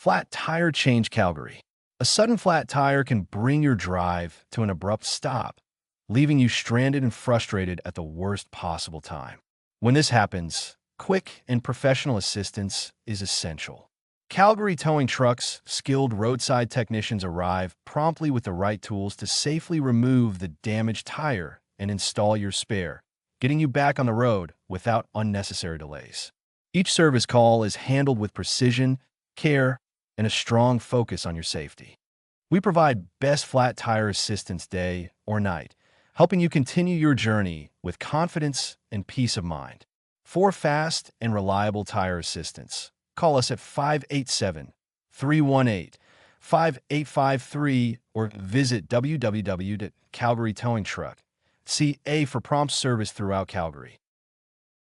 Flat Tire Change Calgary. A sudden flat tire can bring your drive to an abrupt stop, leaving you stranded and frustrated at the worst possible time. When this happens, quick and professional assistance is essential. Calgary Towing Truck's skilled roadside technicians arrive promptly with the right tools to safely remove the damaged tire and install your spare, getting you back on the road without unnecessary delays. Each service call is handled with precision, care, and a strong focus on your safety. We provide best flat tire assistance day or night, helping you continue your journey with confidence and peace of mind. For fast and reliable tire assistance, call us at 587-318-5853 or visit www.calgarytowingtruck.ca for prompt service throughout Calgary.